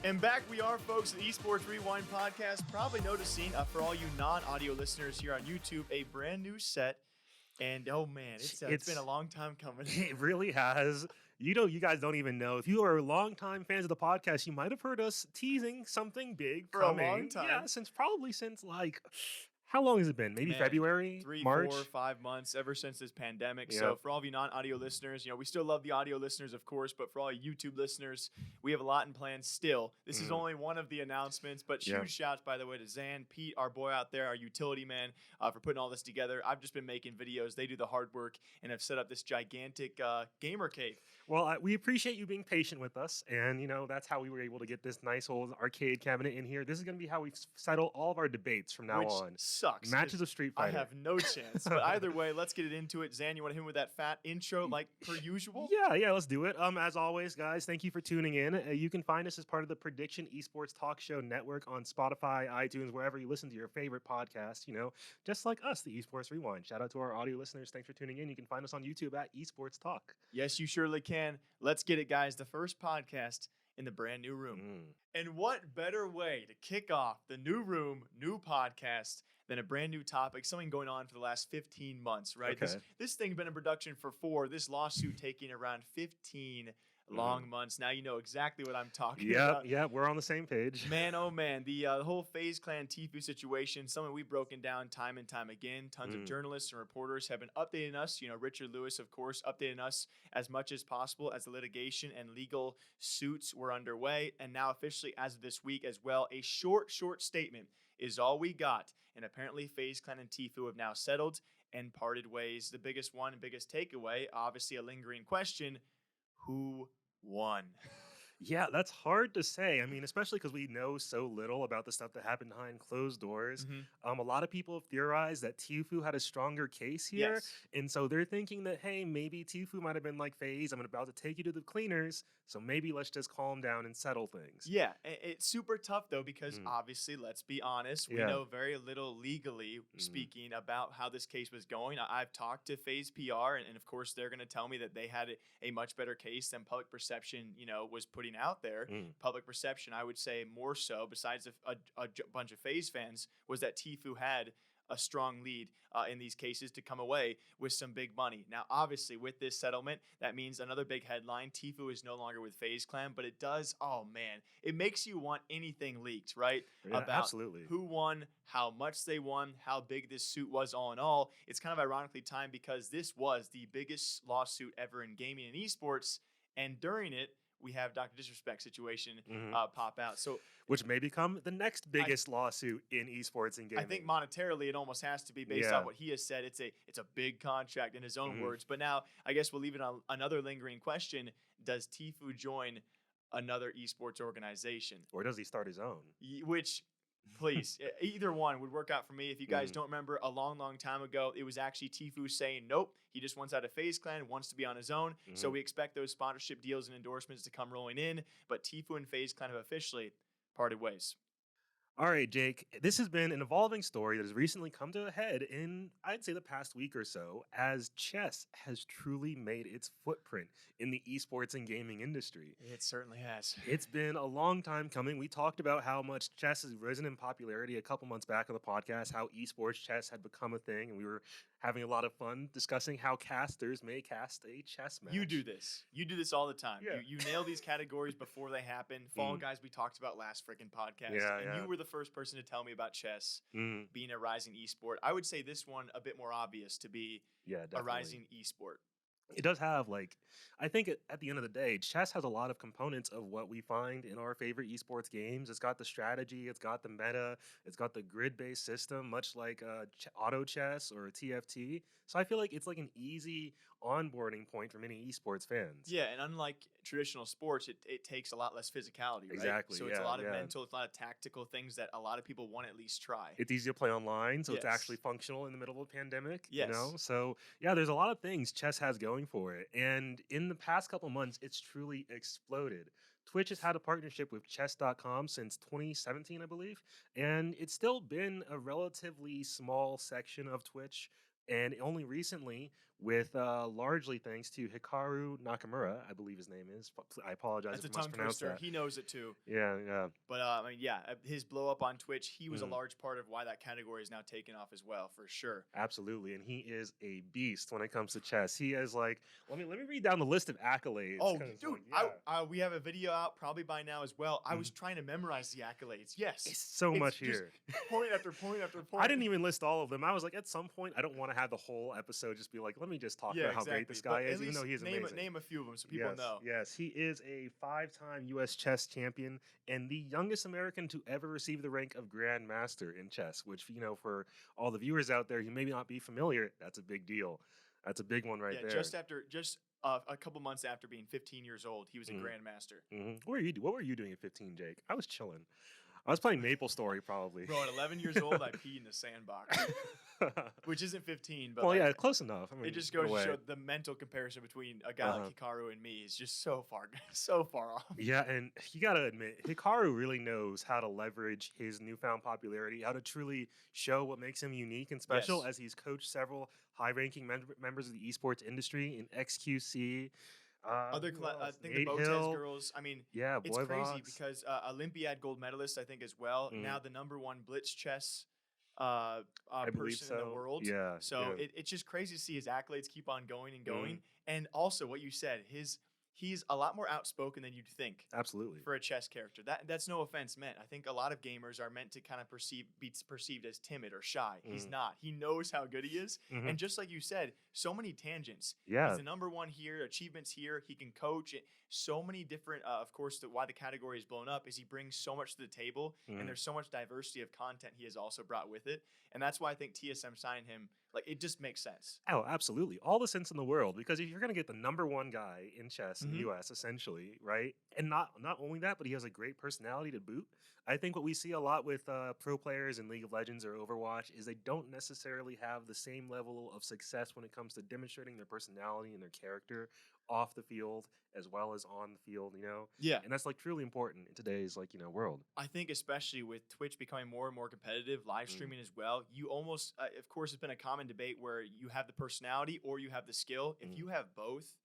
And back we are, folks, at the Esports Rewind podcast. Probably noticing, for all you non-audio listeners here on YouTube, a brand new set. And, oh, man, it's been a long time coming. It really has. You guys don't even know. If you are longtime fans of the podcast, you might have heard us teasing something big For coming. a long time. Yeah, since like, how long has it been? Maybe February, 3, March? 4, 5 months, ever since this pandemic. Yep. So for all of you non-audio listeners, we still love the audio listeners, of course, but for all you YouTube listeners, we have a lot in plan still. This is only one of the announcements, but huge shouts, by the way, to Zan, Pete, our boy out there, our utility man, for putting all this together. I've just been making videos. They do the hard work and have set up this gigantic gamer cave. Well, we appreciate you being patient with us, and that's how we were able to get this nice old arcade cabinet in here. This is going to be how we settle all of our debates from now on. Sucks. Matches of Street Fighter. I have no chance. But either way, let's get it into it. Zan, you want to hit him with that fat intro like per usual? Yeah, let's do it. As always, guys, thank you for tuning in. You can find us as part of the Prediction Esports Talk Show Network on Spotify, iTunes, wherever you listen to your favorite podcast, just like us, the Esports Rewind. Shout out to our audio listeners. Thanks for tuning in. You can find us on YouTube at Esports Talk. Yes, you surely can. Let's get it, guys. The first podcast in the brand new room. And what better way to kick off the new room, new podcast than a brand new topic, something going on for the last 15 months, right? Okay. This thing been in production for 4, this lawsuit taking around 15 long months. Now you know exactly what I'm talking about. Yeah, we're on the same page. Man, oh man, the whole FaZe Clan Tfue situation, something we've broken down time and time again. Tons of journalists and reporters have been updating us. Richard Lewis, of course, updating us as much as possible as the litigation and legal suits were underway. And now officially, as of this week as well, a short statement is all we got. And apparently FaZe Clan and Tfue have now settled and parted ways. The biggest one and biggest takeaway, obviously a lingering question, who won? Yeah, that's hard to say. I mean, especially because we know so little about the stuff that happened behind closed doors. A lot of people have theorized that Tfue had a stronger case here. Yes. And so they're thinking that, hey, maybe Tfue might have been like, FaZe, I'm about to take you to the cleaners, so maybe let's just calm down and settle things. Yeah, it's super tough, though, because obviously, let's be honest, we know very little legally speaking about how this case was going. I've talked to FaZe PR, and of course, they're going to tell me that they had a much better case than public perception, was putting out there. Public perception, I would say more so, besides a bunch of FaZe fans, was that Tfue had a strong lead in these cases to come away with some big money. Now, obviously, with this settlement, that means another big headline. Tfue is no longer with FaZe Clan, but it does, oh man, it makes you want anything leaked, right? Yeah, about absolutely. Who won, how much they won, how big this suit was all in all. It's kind of ironically timed because this was the biggest lawsuit ever in gaming and esports, and during it, we have Dr. Disrespect situation pop out. So, which may become the next biggest lawsuit in esports and gaming. I think monetarily it almost has to be based on what he has said. It's a big contract in his own words. But now I guess we'll leave it on another lingering question. Does Tfue join another esports organization? Or does he start his own? Which... Please, either one would work out for me. If you guys don't remember, a long time ago, it was actually Tfue saying, nope, he just wants out of FaZe Clan, wants to be on his own. So we expect those sponsorship deals and endorsements to come rolling in. But Tfue and FaZe Clan have officially parted ways. All right, Jake, this has been an evolving story that has recently come to a head in, I'd say, the past week or so, as chess has truly made its footprint in the esports and gaming industry. It certainly has. It's been a long time coming. We talked about how much chess has risen in popularity a couple months back on the podcast, how esports chess had become a thing, and we were having a lot of fun discussing how casters may cast a chess match. You do this. You do this all the time. Yeah. You nail these categories before they happen. Fall Guys we talked about last freaking podcast. Yeah, you were the first person to tell me about chess being a rising esport. I would say this one a bit more obvious to be a rising esport. It does have, I think at the end of the day, chess has a lot of components of what we find in our favorite esports games. It's got the strategy, it's got the meta, it's got the grid-based system, much like auto chess or TFT. So I feel like it's like an easy onboarding point for many esports fans. Yeah, and unlike traditional sports, it takes a lot less physicality, right? Exactly. So it's a lot of mental, it's a lot of tactical things that a lot of people want to at least try. It's easy to play online, so it's actually functional in the middle of a pandemic. Yes. So yeah, there's a lot of things chess has going for it. And in the past couple months, it's truly exploded. Twitch has had a partnership with chess.com since 2017, I believe. And it's still been a relatively small section of Twitch. And only recently, with largely thanks to Hikaru Nakamura, I believe his name is. I apologize That's a if I tongue mispronounced twister. that. He knows it too. Yeah, yeah. But I mean, yeah, his blow up on Twitch, he was a large part of why that category is now taken off as well, for sure. Absolutely, and he is a beast when it comes to chess. He is like, let me read down the list of accolades. Oh, dude, like, yeah. we have a video out probably by now as well. I was trying to memorize the accolades. Yes, it's so much here. Point after point after point. I didn't even list all of them. I was like, at some point, I don't want to have the whole episode just be like, let me just talk about how great this guy is, even though he's amazing. Name a few of them so people know. Yes, he is a 5-time U.S. chess champion and the youngest American to ever receive the rank of Grandmaster in chess, which, for all the viewers out there who may not be familiar, that's a big deal. That's a big one there. Just a couple months after being 15 years old, he was a Grandmaster. What were you doing at 15, Jake? I was chilling. I was playing MapleStory probably. Bro, at 11 years old, I peed in a sandbox. Which isn't 15, but well, close enough. I mean, it just goes to show the mental comparison between a guy like Hikaru and me is just so far off. Yeah, and you gotta admit, Hikaru really knows how to leverage his newfound popularity, how to truly show what makes him unique and special, as he's coached several high-ranking members of the esports industry in XQC. I think the Botez girls. I mean, it's crazy because Olympiad gold medalist, I think as well. Now the #1 blitz chess person in the world. Yeah. So it's just crazy to see his accolades keep on going and going. And also what you said, he's a lot more outspoken than you'd think. Absolutely. For a chess character. That's no offense meant. I think a lot of gamers are meant to kind of be perceived as timid or shy. He's not. He knows how good he is. And just like you said, so many tangents. Yeah. He's the #1 here, achievements here. He can coach it. So many different, of course, why the category is blown up is he brings so much to the table, and there's so much diversity of content he has also brought with it. And that's why I think TSM signed him. Like, it just makes sense. Oh, absolutely. All the sense in the world, because if you're going to get the #1 guy in chess in the U.S., essentially, right? And not only that, but he has a great personality to boot. I think what we see a lot with pro players in League of Legends or Overwatch is they don't necessarily have the same level of success when it comes to demonstrating their personality and their character off the field as well as on the field, Yeah. And that's truly important in today's world. I think especially with Twitch becoming more and more competitive, live streaming as well, you almost, of course, it's been a common debate where you have the personality or you have the skill. If you have both,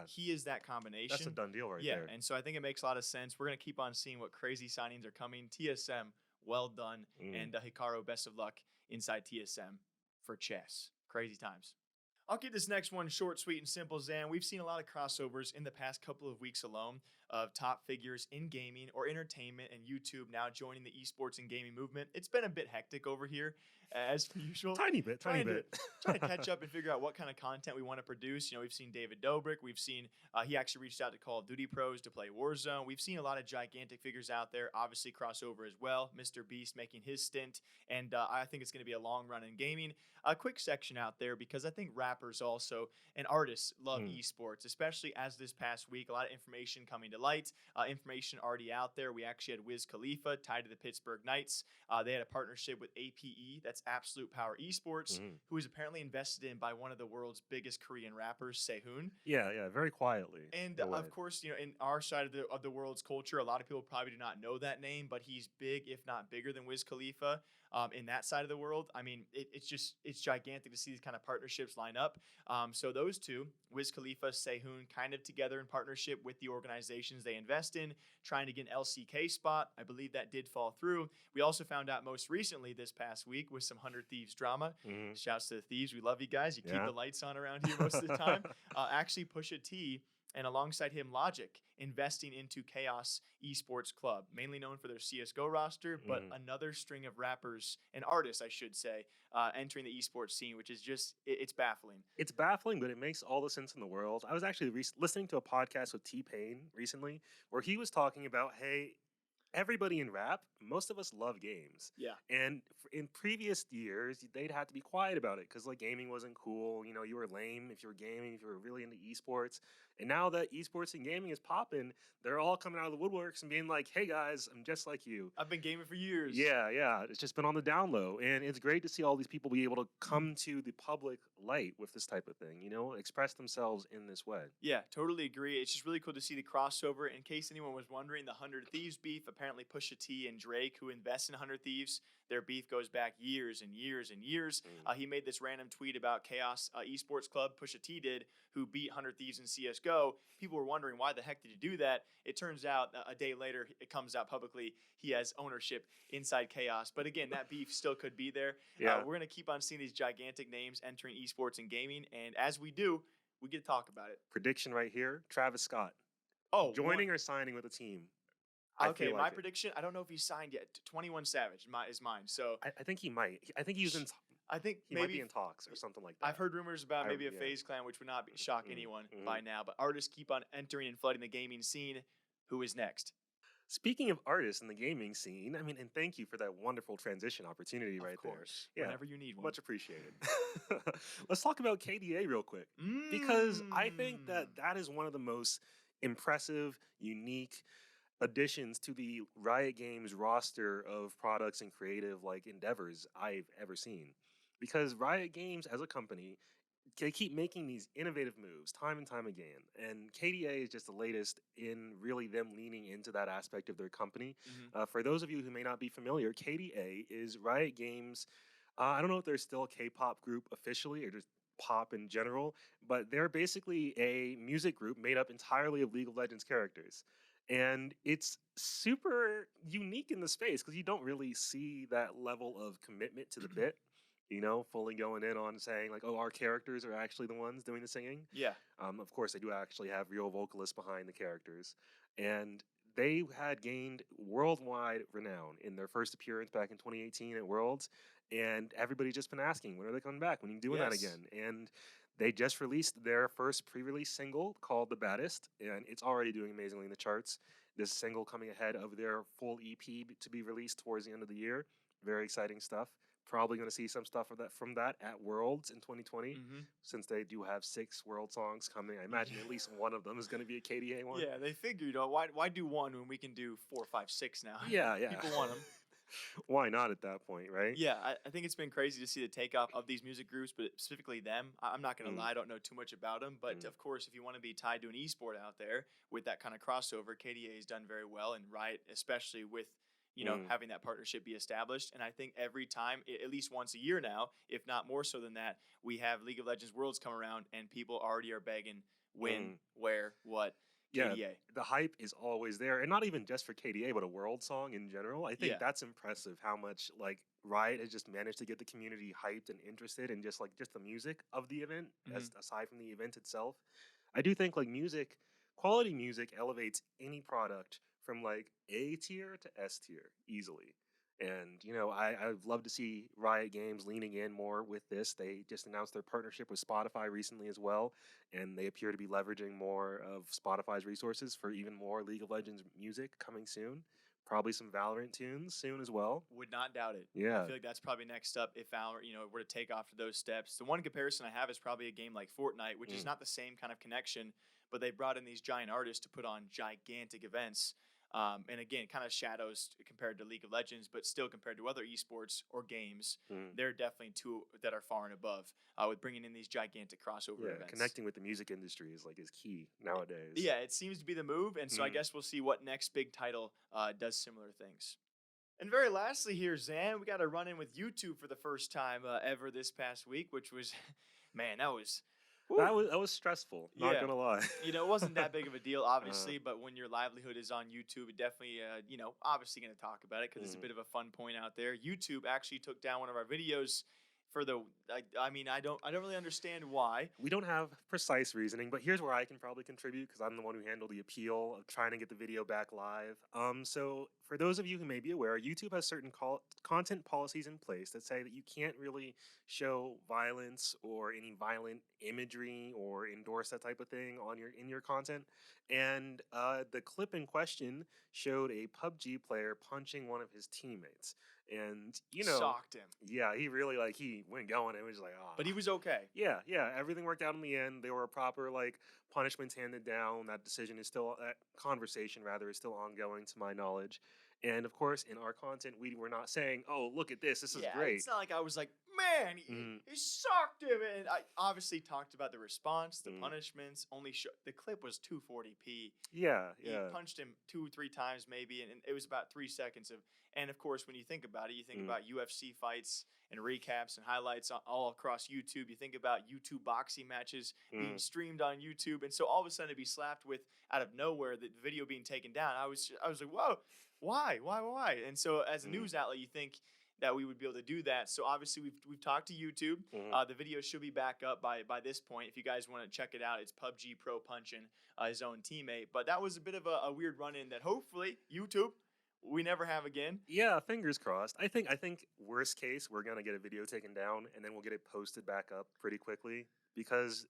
he is that combination. That's a done deal there. Yeah, and so I think it makes a lot of sense. We're going to keep on seeing what crazy signings are coming. TSM, well done. And Hikaru, best of luck inside TSM for chess. Crazy times. I'll keep this next one short, sweet, and simple, Zan. We've seen a lot of crossovers in the past couple of weeks alone of top figures in gaming or entertainment and YouTube now joining the esports and gaming movement. It's been a bit hectic over here, as usual. Tiny bit. Trying to catch up and figure out what kind of content we want to produce. We've seen David Dobrik. We've seen he actually reached out to Call of Duty pros to play Warzone. We've seen a lot of gigantic figures out there, obviously crossover as well. Mr. Beast making his stint, and I think it's going to be a long run in gaming. A quick section out there because I think rappers also and artists love esports, especially as this past week, a lot of information coming to light, information already out there. We actually had Wiz Khalifa tied to the Pittsburgh Knights. They had a partnership with APE, that's Absolute Power Esports, who is apparently invested in by one of the world's biggest Korean rappers, Sehun. Yeah, very quietly. And of course, in our side of the world's culture, a lot of people probably do not know that name, but he's big, if not bigger than Wiz Khalifa. In that side of the world, I mean, it's gigantic to see these kind of partnerships line up. So those two, Wiz Khalifa, Sehun, kind of together in partnership with the organizations they invest in, trying to get an LCK spot. I believe that did fall through. We also found out most recently this past week with some 100 Thieves drama. Shouts to the Thieves. We love you guys. You keep the lights on around here most of the time. Actually, Pusha T and alongside him, Logic, investing into Chaos Esports Club, mainly known for their CSGO roster, but another string of rappers and artists, I should say, entering the esports scene, which is just, it's baffling. It's baffling, but it makes all the sense in the world. I was actually listening to a podcast with T-Pain recently where he was talking about, hey, everybody in rap, most of us love games. Yeah. And in previous years, they'd have to be quiet about it because gaming wasn't cool. You were lame if you were gaming, if you were really into esports. And now that esports and gaming is popping, they're all coming out of the woodworks and being like, hey guys, I'm just like you. I've been gaming for years. Yeah. It's just been on the down low. And it's great to see all these people be able to come to the public light with this type of thing, express themselves in this way. Yeah, totally agree. It's just really cool to see the crossover. In case anyone was wondering, the 100 Thieves beef, apparently Pusha T and Drake, who invest in 100 Thieves, Their beef goes back years and years and years. He made this random tweet about Chaos Esports Club, Pusha T did, who beat 100 Thieves in CSGO. People were wondering, why the heck did he do that? It turns out a day later, it comes out publicly, he has ownership inside Chaos. But again, that beef still could be there. Yeah. We're going to keep on seeing these gigantic names entering esports and gaming. And as we do, we get to talk about it. Prediction right here, Travis Scott. Oh, joining or signing with a team? Okay, my prediction, I don't know if he's signed yet. 21 Savage is mine. So I think he might. I think he's in. I think he maybe might be in talks or something like that. I've heard rumors about maybe a FaZe clan, which would not shock anyone by now. But artists keep on entering and flooding the gaming scene. Who is next? Speaking of artists in the gaming scene, I mean, and thank you for that wonderful transition opportunity of right course. there. Yeah, whenever you need one. Much appreciated. Let's talk about KDA real quick, because I think that is one of the most impressive, unique additions to the Riot Games roster of products and creative endeavors I've ever seen. Because Riot Games as a company, they keep making these innovative moves time and time again. And KDA is just the latest in really them leaning into that aspect of their company. For those of you who may not be familiar, KDA is Riot Games. I don't know if they're still a K-pop group officially or just pop in general, but they're basically a music group made up entirely of League of Legends characters. And it's super unique in the space because you don't really see that level of commitment to the bit, fully going in on saying like, oh, our characters are actually the ones doing the singing. Yeah. Of course, they do actually have real vocalists behind the characters. And they had gained worldwide renown in their first appearance back in 2018 at Worlds. And everybody's just been asking, when are they coming back? When are you doing that again? And they just released their first pre-release single called The Baddest, and it's already doing amazingly in the charts. This single coming ahead of their full EP to be released towards the end of the year. Very exciting stuff. Probably going to see some stuff from that at Worlds in 2020, since they do have 6 World songs coming. I imagine at least one of them is going to be a KDA one. Yeah, they figured, why do one when we can do 4, 5, 6 now? Yeah. People want them. Why not at that point, right? Yeah, I think it's been crazy to see the takeoff of these music groups, but specifically them. I'm not going to lie, I don't know too much about them, but of course, if you want to be tied to an esport out there with that kind of crossover, KDA has done very well, and Riot, especially with having that partnership be established. And I think every time, at least once a year now, if not more so than that, we have League of Legends Worlds come around, and people already are begging when, where, what. KDA. Yeah, the hype is always there, and not even just for KDA, but a World song in general. I think that's impressive how much Riot has just managed to get the community hyped and interested in just the music of the event, aside from the event itself. I do think quality music elevates any product from A tier to S tier easily. And, I'd love to see Riot Games leaning in more with this. They just announced their partnership with Spotify recently as well, and they appear to be leveraging more of Spotify's resources for even more League of Legends music coming soon. Probably some Valorant tunes soon as well. Would not doubt it. Yeah. I feel like that's probably next up if Valorant, were to take off to those steps. The one comparison I have is probably a game like Fortnite, which is not the same kind of connection, but they brought in these giant artists to put on gigantic events. And again, kind of shadows compared to League of Legends, but still compared to other esports or games, they're definitely two that are far and above with bringing in these gigantic crossover events. Connecting with the music industry is key nowadays. Yeah, it seems to be the move, and so I guess we'll see what next big title does similar things. And very lastly here, Zan, we got to run in with YouTube for the first time ever this past week, which was, man, that was... That was stressful, not gonna lie. It wasn't that big of a deal, obviously, but when your livelihood is on YouTube, it definitely, obviously going to talk about it because it's a bit of a fun point out there. YouTube actually took down one of our videos for the, I don't really understand why. We don't have precise reasoning, but here's where I can probably contribute because I'm the one who handled the appeal of trying to get the video back live. So for those of you who may be aware, YouTube has certain content policies in place that say that you can't really show violence or any violent imagery or endorse that type of thing in your content. And the clip in question showed a PUBG player punching one of his teammates. And, socked him. Yeah, he really, he went going and was just oh. But he was okay. Yeah, everything worked out in the end. There were proper, punishments handed down. That conversation, rather, is still ongoing to my knowledge. And of course, in our content, we were not saying, "Oh, look at this! This is great." It's not like I was like, "Man, he sucked him." And I obviously talked about the response, the punishments. The clip was 240p. Yeah, He punched him 2-3 times maybe, and it was about 3 seconds of. And of course, when you think about it, you think about UFC fights and recaps and highlights all across YouTube. You think about YouTube boxing matches being streamed on YouTube, and so all of a sudden to be slapped with out of nowhere the video being taken down. I was like, whoa, why? And so as a news outlet, you think that we would be able to do that. So obviously we've talked to YouTube. The video should be back up by this point. If you guys want to check it out, it's PUBG Pro punching his own teammate. But that was a bit of a weird run-in that hopefully YouTube we never have again. Yeah, fingers crossed. I think worst case, we're gonna get a video taken down and then we'll get it posted back up pretty quickly. Because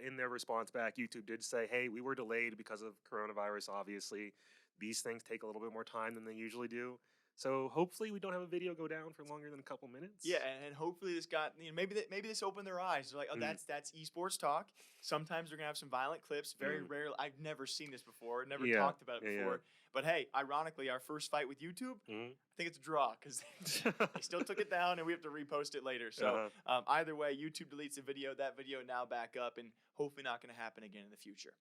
in their response back, YouTube did say, "Hey, we were delayed because of coronavirus. Obviously, these things take a little bit more time than they usually do. So hopefully we don't have a video go down for longer than a couple minutes." Yeah, and hopefully this got maybe this opened their eyes. They're like, "Oh, that's esports talk." Sometimes they're gonna have some violent clips. Very rarely. I've never seen this before. Never talked about it before. But hey, ironically, our first fight with YouTube, I think it's a draw because they still took it down, and we have to repost it later. So either way, YouTube deletes the video. That video now back up, and hopefully not going to happen again in the future.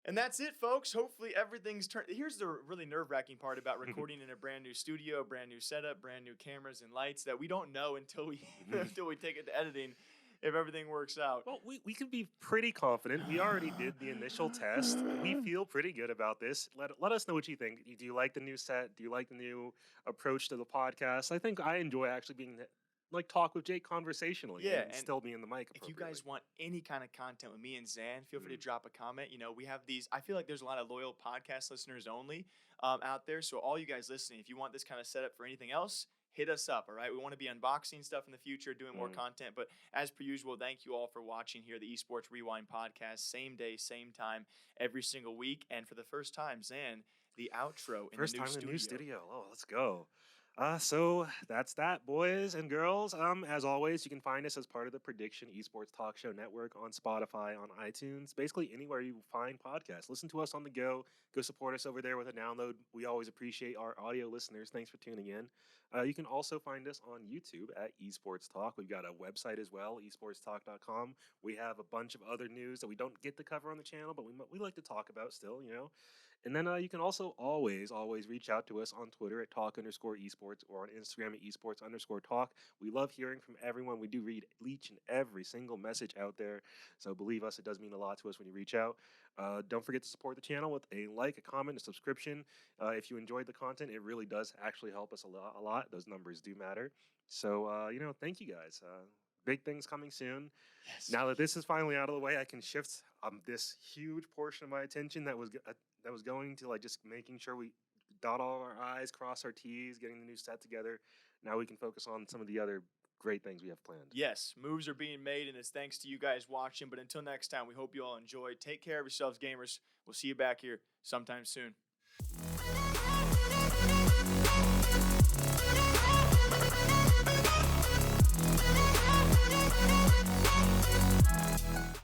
And that's it, folks. Hopefully everything's turned. Here's the really nerve-wracking part about recording in a brand new studio, brand new setup, brand new cameras and lights that we don't know until we take it to editing if everything works out. Well, we can be pretty confident. We already did the initial test. We feel pretty good about this. Let us know what you think. Do you like the new set? Do you like the new approach to the podcast? I think I enjoy actually being talk with Jake conversationally and still be in the mic. If you guys want any kind of content with me and Zan, feel free to drop a comment. We have these. I feel like there's a lot of loyal podcast listeners only out there. So all you guys listening, if you want this kind of setup for anything else, hit us up, all right? We want to be unboxing stuff in the future, doing more content. But as per usual, thank you all for watching here, the Esports Rewind podcast, same day, same time, every single week. And for the first time, Zan, the outro in the new studio. Oh, let's go. So that's that, boys and girls. As always, you can find us as part of the Prediction Esports Talk Show Network on Spotify, on iTunes, basically anywhere you find podcasts. Listen to us on the go. Go support us over there with a download. We always appreciate our audio listeners. Thanks for tuning in. You can also find us on YouTube at Esports Talk. We've got a website as well, esportstalk.com. We have a bunch of other news that we don't get to cover on the channel, but we like to talk about still, And then you can also always reach out to us on Twitter at talk_esports or on Instagram at esports_talk. We love hearing from everyone. We do read each and every single message out there. So believe us, it does mean a lot to us when you reach out. Don't forget to support the channel with a like, a comment, a subscription. If you enjoyed the content, it really does actually help us a lot. Those numbers do matter. So, thank you guys. Big things coming soon. Yes. Now that this is finally out of the way, I can shift this huge portion of my attention that was going to just making sure we dot all our I's, cross our T's, getting the new set together. Now we can focus on some of the other great things we have planned. Yes, moves are being made, and it's thanks to you guys watching. But until next time, we hope you all enjoy. Take care of yourselves, gamers. We'll see you back here sometime soon.